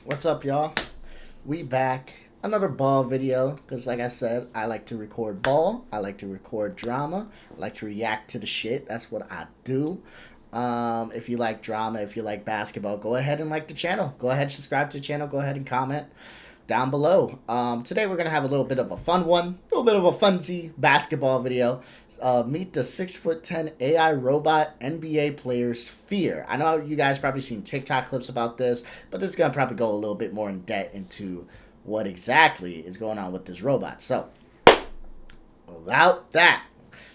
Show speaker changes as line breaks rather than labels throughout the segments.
What's up, y'all? We back. Another ball video, because like I said, I like to record ball, I like to record drama, I like to react to the shit. That's what I do. If you like drama, if you like basketball, go ahead and like the channel. Go ahead and subscribe to the channel. Go ahead and comment down below. Today we're going to have a little bit of a fun one, a little bit of a funsy basketball video. Meet the 6'10" AI robot NBA player Sphere. I know you guys probably seen TikTok clips about this, but this is going to probably go a little bit more in depth into what exactly is going on with this robot. So, without that,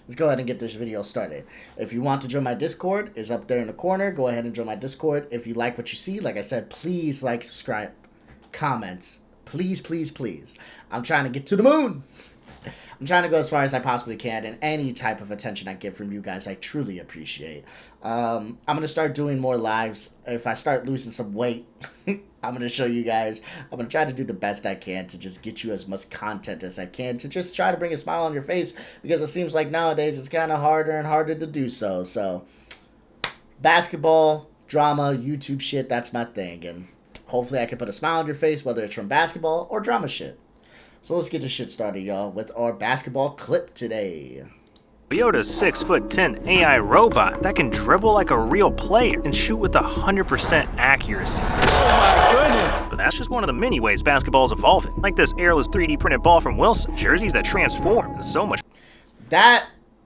let's go ahead and get this video started. If you want to join my Discord, it's up there in the corner. Go ahead and join my Discord. If you like what you see, like I said, please like, subscribe, comments. Please, please, please. I'm trying to get to the moon. I'm trying to go as far as I possibly can, and any type of attention I get from you guys, I truly appreciate. I'm going to start doing more lives. If I start losing some weight, I'm going to show you guys. I'm going to try to do the best I can to just get you as much content as I can, to just try to bring a smile on your face, because it seems like nowadays it's kind of harder and harder to do so. So, basketball, drama, YouTube shit, that's my thing, and hopefully I can put a smile on your face, whether it's from basketball or drama shit. So let's get this shit started, y'all, with our basketball clip today.
Toyota's 6'10" AI robot that can dribble like a real player and shoot with 100% accuracy.
Oh my goodness!
But that's just one of the many ways basketball's evolving, like this airless 3D printed ball from Wilson, jerseys that transform, and so much.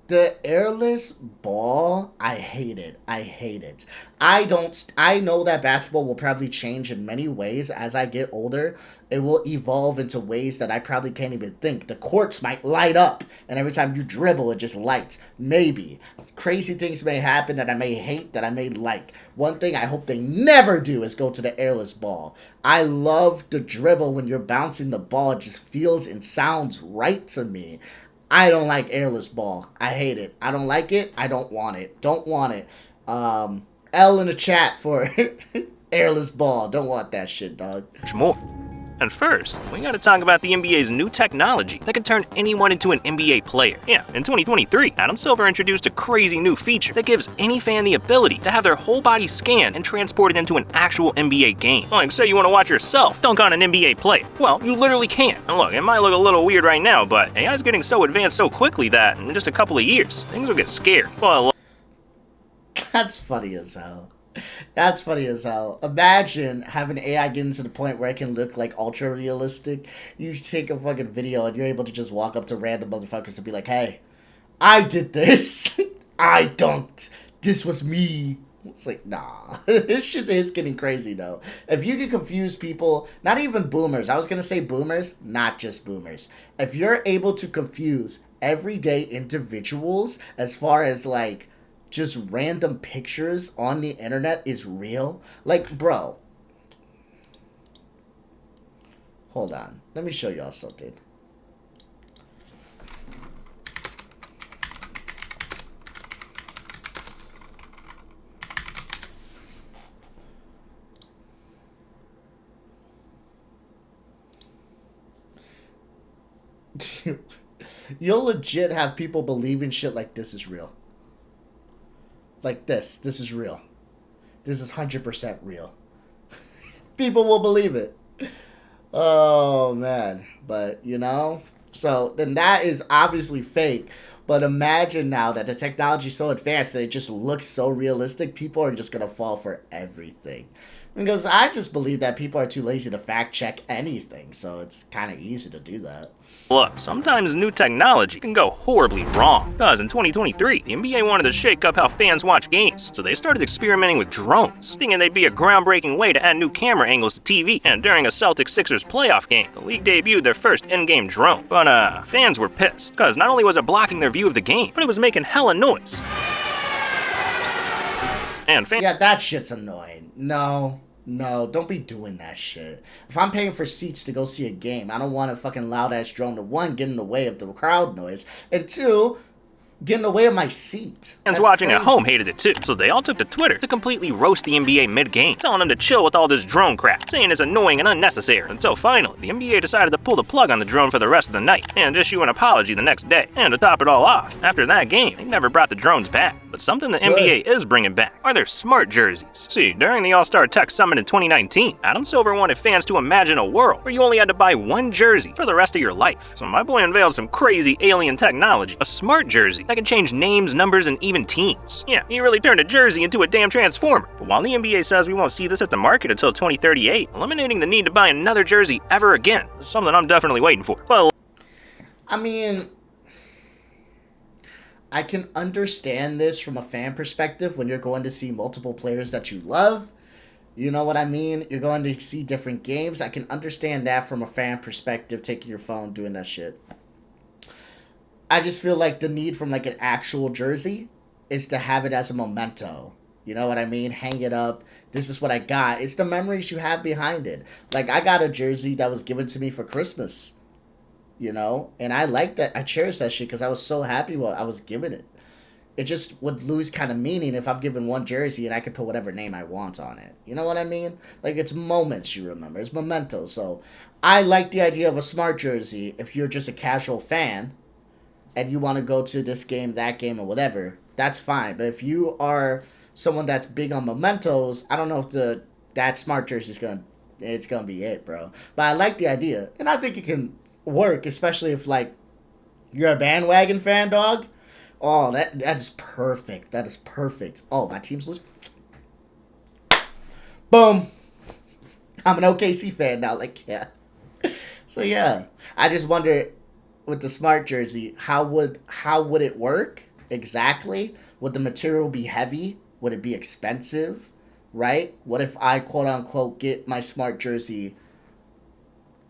The airless ball, I hate it. I hate it. I know that basketball will probably change in many ways as I get older. It will evolve into ways that I probably can't even think. The courts might light up, and every time you dribble, it just lights. Maybe. Crazy things may happen that I may hate, that I may like. One thing I hope they never do is go to the airless ball. I love the dribble when you're bouncing the ball. It just feels and sounds right to me. I don't like airless ball. I hate it. I don't like it. I don't want it. Don't want it. L in the chat for airless ball. Don't want that shit, dog.
Much more. And first, we gotta talk about the NBA's new technology that can turn anyone into an NBA player. Yeah, in 2023, Adam Silver introduced a crazy new feature that gives any fan the ability to have their whole body scanned and transported into an actual NBA game. Like, say you want to watch yourself dunk on an NBA player. Well, you literally can. And look, it might look a little weird right now, but AI's getting so advanced so quickly that in just a couple of years, things will get scary. Well,
that's funny as hell. That's funny as hell. Imagine having AI getting to the point where it can look like ultra realistic. You take a fucking video and you're able to just walk up to random motherfuckers and be like, hey, I did this. I dunked. This was me. It's like, nah. This shit is getting crazy, though. If you can confuse people, not even boomers. I was going to say boomers, not just boomers. If you're able to confuse everyday individuals as far as, like, just random pictures on the internet is real. Like, bro. Hold on. Let me show y'all something. You'll legit have people believing shit like this is real. Like this is real. This is 100% real. People will believe it. Oh, man. But, you know, so then that is obviously fake. But imagine now that the technology is so advanced that it just looks so realistic, people are just going to fall for everything. Because I just believe that people are too lazy to fact check anything, so it's kind of easy to do that.
Look, sometimes new technology can go horribly wrong. Because in 2023, the NBA wanted to shake up how fans watch games, so they started experimenting with drones, thinking they'd be a groundbreaking way to add new camera angles to TV. And during a Celtics-Sixers playoff game, the league debuted their first in-game drone. But fans were pissed, because not only was it blocking their view of the game, but it was making hella noise. And
yeah, that shit's annoying. No, don't be doing that shit. If I'm paying for seats to go see a game, I don't want a fucking loud-ass drone to, one, get in the way of the crowd noise, and two, get in the way of my seat.
Fans watching at home hated it too, so they all took to Twitter to completely roast the NBA mid-game, telling them to chill with all this drone crap, saying it's annoying and unnecessary, until finally, the NBA decided to pull the plug on the drone for the rest of the night, and issue an apology the next day. And to top it all off, after that game, they never brought the drones back. But something the NBA is bringing back are their smart jerseys. See, during the All-Star Tech Summit in 2019, Adam Silver wanted fans to imagine a world where you only had to buy one jersey for the rest of your life. So my boy unveiled some crazy alien technology, a smart jersey that can change names, numbers, and even teams. Yeah, he really turned a jersey into a damn transformer. But while the NBA says we won't see this at the market until 2038, eliminating the need to buy another jersey ever again is something I'm definitely waiting for. But
I mean, I can understand this from a fan perspective when you're going to see multiple players that you love. You know what I mean? You're going to see different games. I can understand that from a fan perspective, taking your phone, doing that shit. I just feel like the need from like an actual jersey is to have it as a memento. You know what I mean? Hang it up. This is what I got. It's the memories you have behind it. Like, I got a jersey that was given to me for Christmas. You know? And I like that. I cherish that shit because I was so happy while I was given it. It just would lose kind of meaning if I'm given one jersey and I could put whatever name I want on it. You know what I mean? Like, it's moments you remember. It's mementos. So, I like the idea of a smart jersey if you're just a casual fan and you want to go to this game, that game, or whatever. That's fine. But if you are someone that's big on mementos, I don't know if that smart jersey is gonna be it, bro. But I like the idea. And I think it can work, especially if, like, you're a bandwagon fan, dog. Oh, that is perfect. That is perfect. Oh, my team's losing. Boom. I'm an OKC fan now. Like, yeah. So, yeah. I just wonder, with the smart jersey, how would it work exactly? Would the material be heavy? Would it be expensive? Right? What if I, quote-unquote, get my smart jersey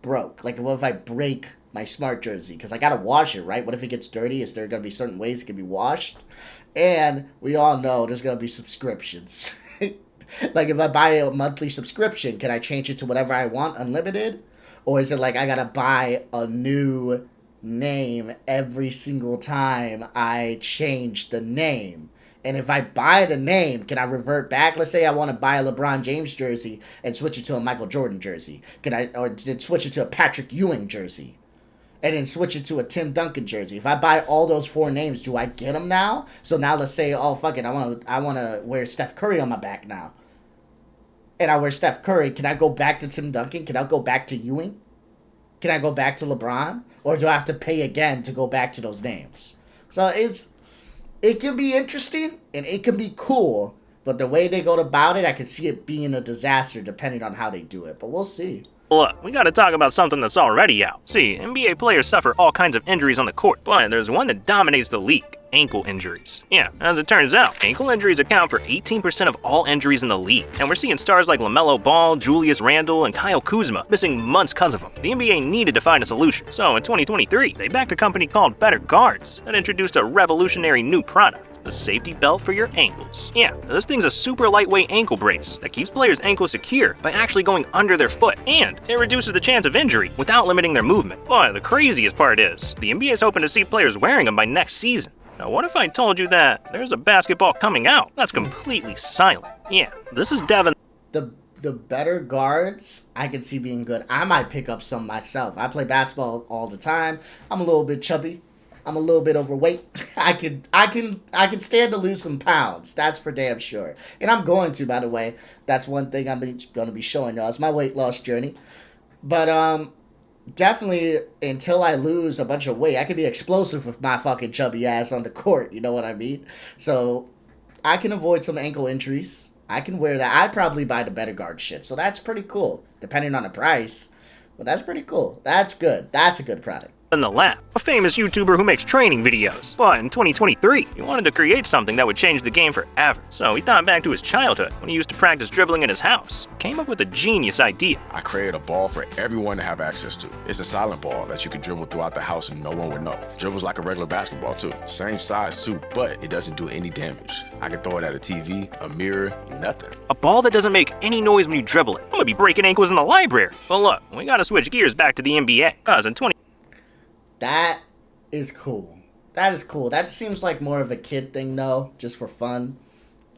broke? Like, what if I break my smart jersey? Because I gotta wash it, right? What if it gets dirty? Is there gonna be certain ways it can be washed? And we all know there's gonna be subscriptions. Like, if I buy a monthly subscription, can I change it to whatever I want, unlimited? Or is it like I gotta buy a new name every single time I change the name? And if I buy the name, can I revert back? Let's say I want to buy a LeBron James jersey and switch it to a Michael Jordan jersey. Or switch it to a Patrick Ewing jersey? And then switch it to a Tim Duncan jersey. If I buy all those four names, do I get them now? So now let's say, oh, fuck it, I want to wear Steph Curry on my back now. And I wear Steph Curry. Can I go back to Tim Duncan? Can I go back to Ewing? Can I go back to LeBron? Or do I have to pay again to go back to those names? So it can be interesting and it can be cool, but the way they go about it, I can see it being a disaster depending on how they do it. But we'll see.
look, we gotta talk about something that's already out. See, NBA players suffer all kinds of injuries on the court, but there's one that dominates the league. Ankle injuries. Yeah, as it turns out, ankle injuries account for 18% of all injuries in the league. And we're seeing stars like LaMelo Ball, Julius Randle, and Kyle Kuzma missing months because of them. The NBA needed to find a solution. So in 2023, they backed a company called Better Guards that introduced a revolutionary new product. The safety belt for your ankles. Yeah, this thing's a super lightweight ankle brace that keeps players' ankles secure by actually going under their foot, and it reduces the chance of injury without limiting their movement. But the craziest part is, the NBA is hoping to see players wearing them by next season. Now what if I told you that there's a basketball coming out that's completely silent? Yeah, this is Devin.
The Better Guards, I can see being good. I might pick up some myself. I play basketball all the time. I'm a little bit chubby. I'm a little bit overweight. I can stand to lose some pounds. That's for damn sure. And I'm going to, by the way. That's one thing I'm going to be showing y'all. It's my weight loss journey. But definitely until I lose a bunch of weight, I can be explosive with my fucking chubby ass on the court. You know what I mean? So I can avoid some ankle injuries. I can wear that. I'd probably buy the Better Guard shit. So that's pretty cool, depending on the price. But that's pretty cool. That's good. That's a good product.
In the lab, a famous YouTuber who makes training videos. But in 2023, he wanted to create something that would change the game forever. So he thought back to his childhood when he used to practice dribbling in his house. Came up with a genius idea.
I created a ball for everyone to have access to. It's a silent ball that you can dribble throughout the house and no one would know. Dribbles like a regular basketball too. Same size too, but it doesn't do any damage. I can throw it at a TV, a mirror, nothing.
A ball that doesn't make any noise when you dribble it. I'm gonna be breaking ankles in the library. But look, we gotta switch gears back to the NBA. Cause in 20
That is cool. That is cool. That seems like more of a kid thing, though, just for fun,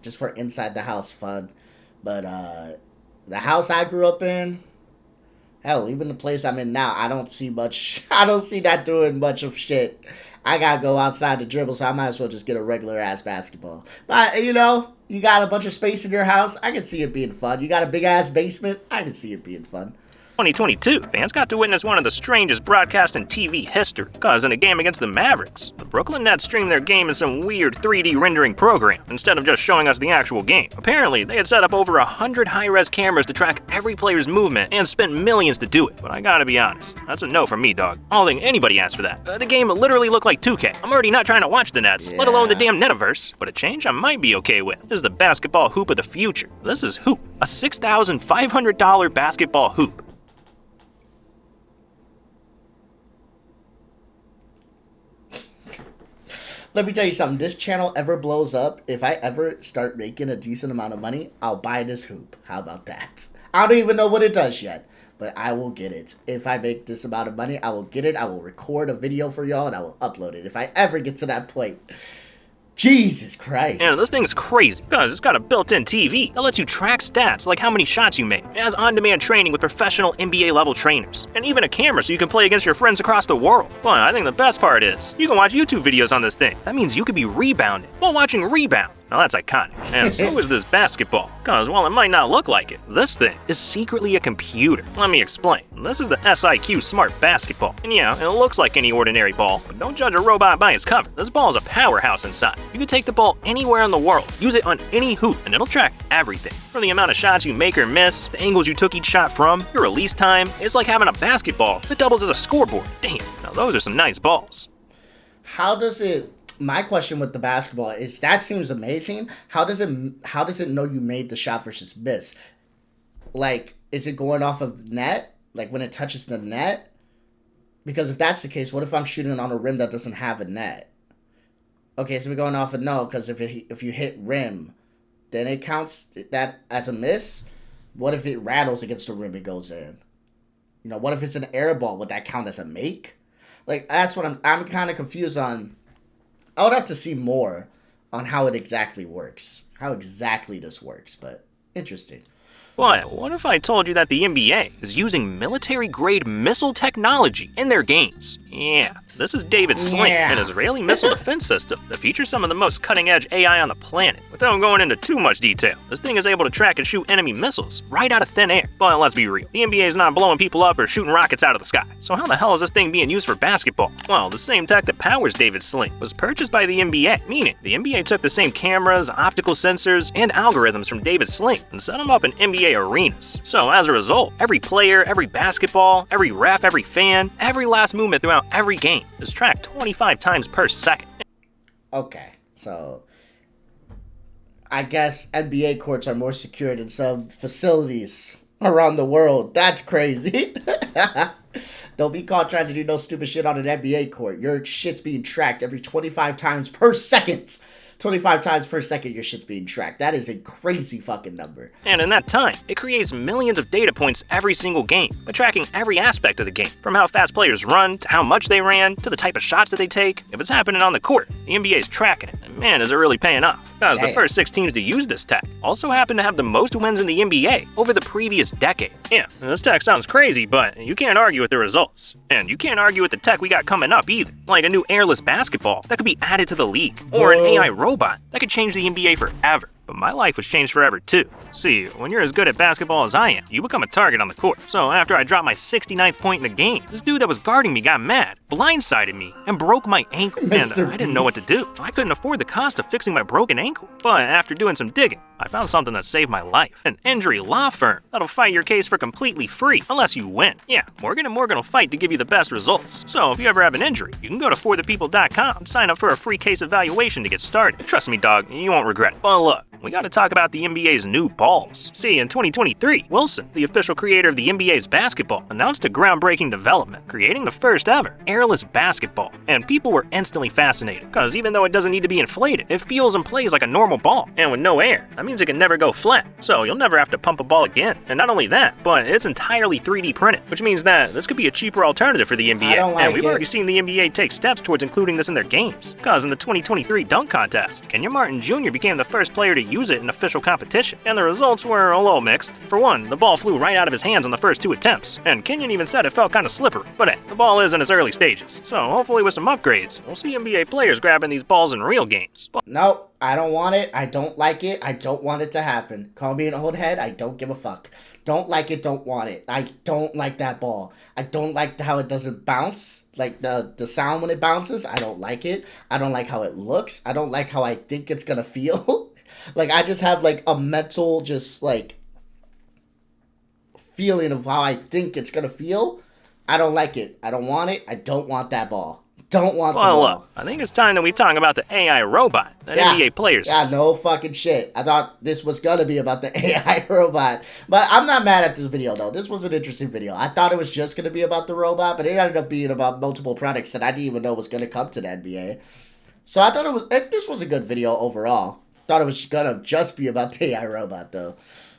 just for inside the house fun. But the house I grew up in Hell, even the place I'm in now, I don't see much. I don't see that doing much of shit. I gotta go outside to dribble, so I might as well just get a regular ass basketball. But you know, you got a bunch of space in your house. I can see it being fun. You got a big ass basement. I can see it being fun.
2022, fans got to witness one of the strangest broadcasts in TV history, cause in a game against the Mavericks, the Brooklyn Nets streamed their game in some weird 3D rendering program, instead of just showing us the actual game. Apparently, they had set up over 100 high-res cameras to track every player's movement and spent millions to do it. But I gotta be honest, that's a no from me, dog. I don't think anybody asked for that. The game literally looked like 2K. I'm already not trying to watch the Nets, let alone the damn Netiverse, but a change I might be okay with. This is the basketball hoop of the future. This is Hoop, a $6,500 basketball hoop.
Let me tell you something. This channel ever blows up, if I ever start making a decent amount of money, I'll buy this hoop. How about that? I don't even know what it does yet, but I will get it. If I make this amount of money, I will get it. I will record a video for y'all, and I will upload it. If I ever get to that point. Jesus Christ.
Yeah, this thing's crazy, because it's got a built-in TV that lets you track stats like how many shots you make. It has on-demand training with professional NBA-level trainers, and even a camera so you can play against your friends across the world. But I think the best part is, you can watch YouTube videos on this thing. That means you could be rebounding while watching Rebound. Now that's iconic. And so is this basketball, because while it might not look like it, this thing is secretly a computer. Let me explain. This is the SIQ Smart Basketball. And yeah, it looks like any ordinary ball, but don't judge a robot by its cover. This ball is a powerhouse inside. You can take the ball anywhere in the world, use it on any hoop, and it'll track everything. From the amount of shots you make or miss, the angles you took each shot from, your release time. It's like having a basketball that doubles as a scoreboard. Damn, now those are some nice balls.
How does it... My question with the basketball is, that seems amazing. How does it know you made the shot versus miss? Like, is it going off of net? Like when it touches the net? Because if that's the case, what if I'm shooting on a rim that doesn't have a net? Okay, so we're going off of no, because if you hit rim, then it counts that as a miss. What if it rattles against the rim and goes in? You know, what if it's an air ball? Would that count as a make? Like, that's what I'm kind of confused on. I would have to see more on how it exactly works. How exactly this works, but interesting.
But what if I told you that the NBA is using military-grade missile technology in their games? Yeah, this is David Sling, an Israeli missile defense system that features some of the most cutting-edge AI on the planet. Without going into too much detail, this thing is able to track and shoot enemy missiles right out of thin air. But let's be real, the NBA is not blowing people up or shooting rockets out of the sky. So how the hell is this thing being used for basketball? Well, the same tech that powers David Sling was purchased by the NBA, meaning the NBA took the same cameras, optical sensors, and algorithms from David Sling and set them up in NBA arenas. So as a result, every player, every basketball, every ref, every fan, every last movement throughout every game is tracked 25 times per second.
Okay, so I guess NBA courts are more secure than some facilities around the world. That's crazy. Don't be caught trying to do no stupid shit on an NBA court. Your shit's being tracked every 25 times per second. 25 times per second your shit's being tracked. That is a crazy fucking number.
And in that time, it creates millions of data points every single game by tracking every aspect of the game, from how fast players run, to how much they ran, to the type of shots that they take. If it's happening on the court, the NBA is tracking it. And man, is it really paying off. Because the first 6 teams to use this tech also happen to have the most wins in the NBA over the previous decade. Yeah, this tech sounds crazy, but you can't argue with the results. And you can't argue with the tech we got coming up either. Like a new airless basketball that could be added to the league, or an AI robot that could change the NBA forever. But my life was changed forever too. See, when you're as good at basketball as I am, you become a target on the court. So after I dropped my 69th point in the game, this dude that was guarding me got mad, blindsided me, and broke my ankle. And I didn't know what to do. I couldn't afford the cost of fixing my broken ankle. But after doing some digging, I found something that saved my life. An injury law firm that'll fight your case for completely free, unless you win. Yeah, Morgan & Morgan will fight to give you the best results. So if you ever have an injury, you can go to forthepeople.com and sign up for a free case evaluation to get started. Trust me, dog, you won't regret it. But look, we gotta talk about the NBA's new balls. See, in 2023, Wilson, the official creator of the NBA's basketball, announced a groundbreaking development, creating the first ever airless basketball. And people were instantly fascinated, because even though it doesn't need to be inflated, it feels and plays like a normal ball. And with no air, that means it can never go flat, so you'll never have to pump a ball again. And not only that, but it's entirely 3D printed, which means that this could be a cheaper alternative for the NBA. And we've already seen the NBA take steps towards including this in their games, because in the 2023 dunk contest, Kenyon Martin Jr. became the first player to use it in official competition, and the results were a little mixed. For one, the ball flew right out of his hands on the first 2 attempts, and Kenyon even said it felt kind of slippery. But hey, the ball is in its early stages, so hopefully with some upgrades, we'll see NBA players grabbing these balls in real games.
Nope, I don't want it. I don't like it. I don't want it to happen. Call me an old head. I don't give a fuck. Don't like it. Don't want it. I don't like that ball. I don't like how it doesn't bounce. Like the sound when it bounces. I don't like it. I don't like how it looks. I don't like how I think it's gonna feel. Like I just have like a mental just like feeling of how I think it's gonna feel. I don't like it. I don't want it. I don't want that ball. Don't want the ball.
Look, I think it's time that we talk about the AI robot that NBA players.
Yeah, no fucking shit. I thought this was gonna be about the AI robot. But I'm not mad at this video, though. This was an interesting video. I thought it was just gonna be about the robot, but it ended up being about multiple products that I didn't even know was gonna come to the NBA. So I thought this was a good video overall. Thought it was gonna just be about the AI robot, though.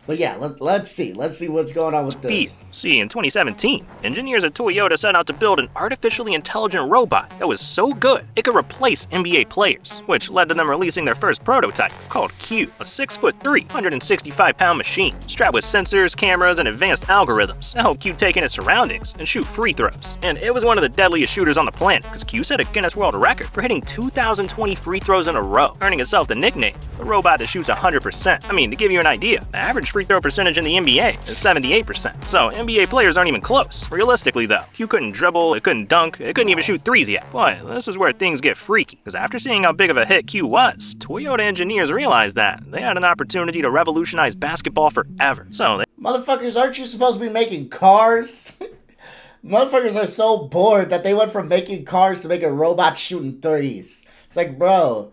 But yeah, let's see. Let's see what's going on with this.
See, in 2017, engineers at Toyota set out to build an artificially intelligent robot that was so good it could replace NBA players, which led to them releasing their first prototype, called Q, a 6'3", 165-pound machine, strapped with sensors, cameras, and advanced algorithms to help Q take in its surroundings and shoot free throws. And it was one of the deadliest shooters on the planet, because Q set a Guinness World Record for hitting 2,020 free throws in a row, earning itself the nickname, the robot that shoots 100%. I mean, to give you an idea, the average free throw percentage in the NBA is 78%. So NBA players aren't even close. Realistically though, Q couldn't dribble, it couldn't dunk, it couldn't even shoot threes yet. But this is where things get freaky, because after seeing how big of a hit Q was, Toyota engineers realized that they had an opportunity to revolutionize basketball forever. So
motherfuckers, aren't you supposed to be making cars? Motherfuckers are so bored that they went from making cars to making robots shooting threes. It's like, bro,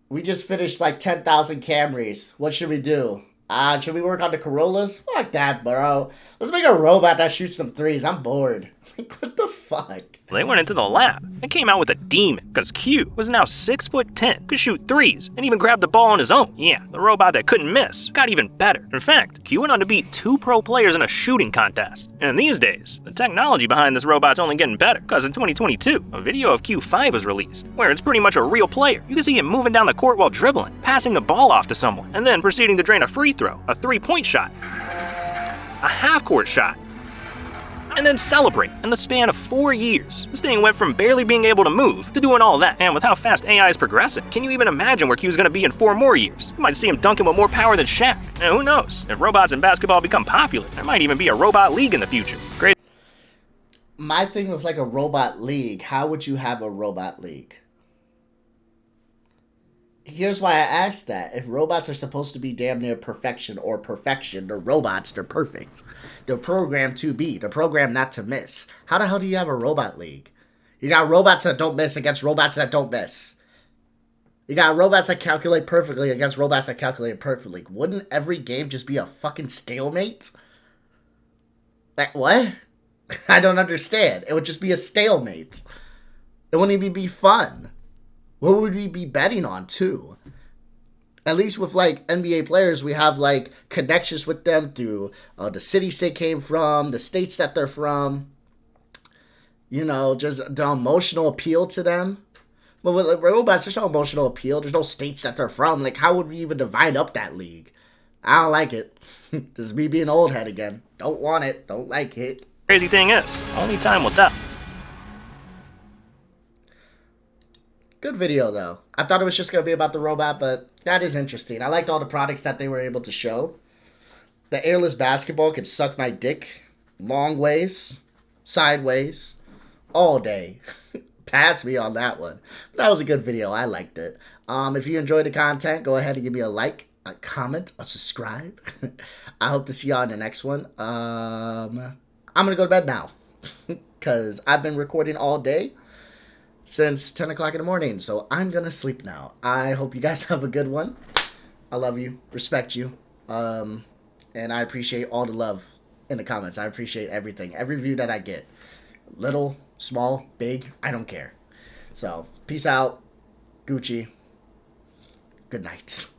we just finished like 10,000 Camrys. What should we do? Should we work on the Corollas? Fuck that, bro. Let's make a robot that shoots some threes. I'm bored. Like, what the fuck?
They went into the lab and came out with a demon, because Q was now 6'10", could shoot threes, and even grab the ball on his own. Yeah, the robot that couldn't miss got even better. In fact, Q went on to beat 2 pro players in a shooting contest. And these days, the technology behind this robot's only getting better, because in 2022, a video of Q5 was released, where it's pretty much a real player. You can see him moving down the court while dribbling, passing the ball off to someone, and then proceeding to drain a free throw, a 3-point shot, a half-court shot, and then celebrate in the span of 4 years. This thing went from barely being able to move to doing all that, and with how fast AI is progressing, can you even imagine where Q's gonna be in 4 more years? You might see him dunking with more power than Shaq. And who knows, if robots in basketball become popular, there might even be a robot league in the future. Great.
My thing with like a robot league, how would you have a robot league? Here's why I asked that. If robots are supposed to be damn near perfection or perfection, they're robots, they're perfect. They're programmed to be. They're programmed not to miss. How the hell do you have a robot league? You got robots that don't miss against robots that don't miss. You got robots that calculate perfectly against robots that calculate perfectly. Wouldn't every game just be a fucking stalemate? Like, what? I don't understand. It would just be a stalemate. It wouldn't even be fun. What would we be betting on, too? At least with, like, NBA players, we have, like, connections with them through the cities they came from, the states that they're from. You know, just the emotional appeal to them. But with like, robots, there's no emotional appeal. There's no states that they're from. Like, how would we even divide up that league? I don't like it. This is me being old head again. Don't want it. Don't like it.
Crazy thing is, only time will tell.
Good video, though. I thought it was just going to be about the robot, but that is interesting. I liked all the products that they were able to show. The airless basketball could suck my dick long ways, sideways, all day. Pass me on that one. But that was a good video. I liked it. If you enjoyed the content, go ahead and give me a like, a comment, a subscribe. I hope to see y'all in the next one. I'm going to go to bed now because I've been recording all day since 10 o'clock in the morning, so I'm gonna sleep now. I hope you guys have a good one. I love you, respect you, and I appreciate all the love in the comments. I appreciate everything, every view that I get. Little, small, big, I don't care. So, peace out, Gucci, good night.